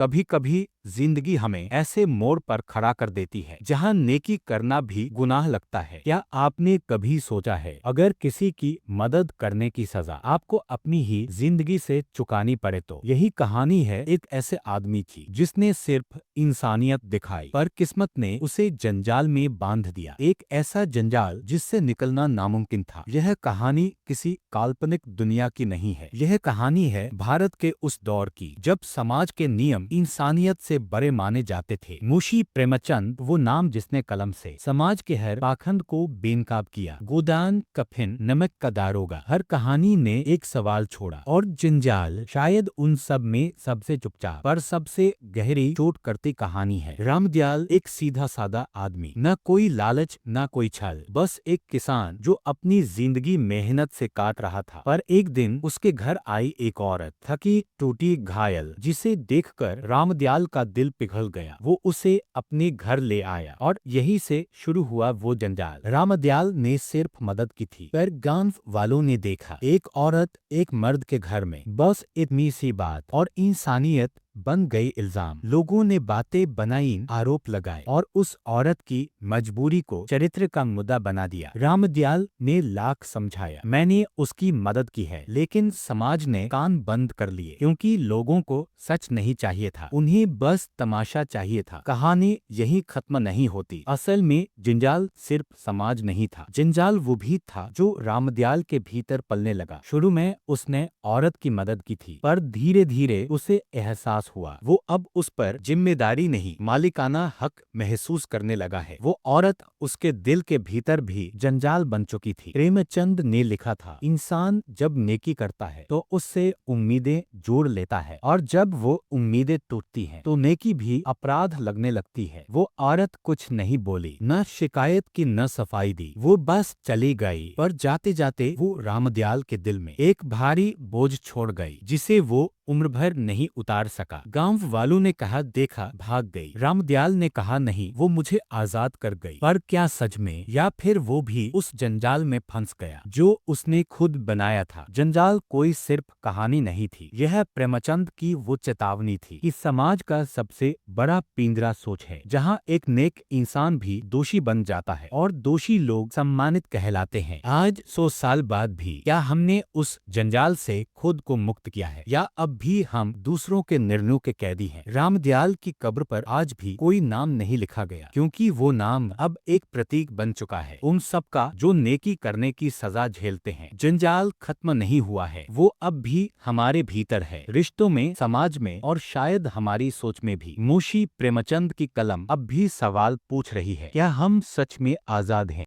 कभी कभी जिंदगी हमें ऐसे मोड़ पर खड़ा कर देती है जहां नेकी करना भी गुनाह लगता है। क्या आपने कभी सोचा है, अगर किसी की मदद करने की सजा आपको अपनी ही जिंदगी से चुकानी पड़े तो? यही कहानी है एक ऐसे आदमी की जिसने सिर्फ इंसानियत दिखाई, पर किस्मत ने उसे जंजाल में बांध दिया। एक ऐसा जंजाल जिससे निकलना नामुमकिन था। यह कहानी किसी काल्पनिक दुनिया की नहीं है। यह कहानी है भारत के उस दौर की जब समाज के नियम इंसानियत से बड़े माने जाते थे। मुंशी प्रेमचंद वो नाम जिसने कलम से समाज के हर पाखंड को बेनकाब किया। गोदान, कफिन, नमक का दारोगा, हर कहानी ने एक सवाल छोड़ा, और जंजाल शायद उन सब में सबसे चुपचाप पर सबसे गहरी चोट करती कहानी है। रामदयाल एक सीधा सादा आदमी, न कोई लालच न कोई छल, बस एक किसान जो अपनी जिंदगी मेहनत से काट रहा था। पर एक दिन उसके घर आई एक औरत, थकी टूटी घायल, जिसे देखकर रामदयाल का दिल पिघल गया। वो उसे अपने घर ले आया और यहीं से शुरू हुआ वो जंजाल। रामदयाल ने सिर्फ मदद की थी, पर गांव वालों ने देखा एक औरत एक मर्द के घर में, बस इतनी सी बात, और इंसानियत बन गई इल्जाम। लोगों ने बातें बनाई, आरोप लगाए, और उस औरत की मजबूरी को चरित्र का मुद्दा बना दिया। रामदयाल ने लाख समझाया, मैंने उसकी मदद की है, लेकिन समाज ने कान बंद कर लिए, क्योंकि लोगों को सच नहीं चाहिए था, उन्हें बस तमाशा चाहिए था। कहानी यही खत्म नहीं होती। असल में जंजाल सिर्फ समाज नहीं था, जंजाल वो भी था जो रामदयाल के भीतर पलने लगा। शुरू में उसने औरत की मदद की थी, पर धीरे धीरे उसे एहसास हुआ वो अब उस पर जिम्मेदारी नहीं, मालिकाना हक महसूस करने लगा है। वो औरत उसके दिल के भीतर भी जंजाल बन चुकी थी। प्रेमचंद ने लिखा था, इंसान जब नेकी करता है तो उससे उम्मीदें जोड़ लेता है, और जब वो उम्मीदें टूटती हैं तो नेकी भी अपराध लगने लगती है। वो औरत कुछ नहीं बोली, न शिकायत की न सफाई दी, वो बस चली गई। पर जाते जाते वो रामदयाल के दिल में एक भारी बोझ छोड़ गई, जिसे वो उम्र भर नहीं उतार सका। गांव वालों ने कहा, देखा भाग गई। रामदयाल ने कहा, नहीं, वो मुझे आजाद कर गई। पर क्या सच में, या फिर वो भी उस जंजाल में फंस गया जो उसने खुद बनाया था? जंजाल कोई सिर्फ कहानी नहीं थी, यह प्रेमचंद की वो चेतावनी थी कि समाज का सबसे बड़ा पिंजरा सोच है, जहां एक नेक इंसान भी दोषी बन जाता है और दोषी लोग सम्मानित कहलाते हैं। आज 100 साल बाद भी क्या हमने उस जंजाल से खुद को मुक्त किया है, या अब भी हम दूसरों के निर्णयों के कैदी हैं? रामदयाल की कब्र पर आज भी कोई नाम नहीं लिखा गया, क्योंकि वो नाम अब एक प्रतीक बन चुका है उन सब का जो नेकी करने की सजा झेलते हैं। जंजाल खत्म नहीं हुआ है, वो अब भी हमारे भीतर है, रिश्तों में, समाज में, और शायद हमारी सोच में भी। मुंशी प्रेमचंद की कलम अब भी सवाल पूछ रही है, क्या हम सच में आजाद हैं?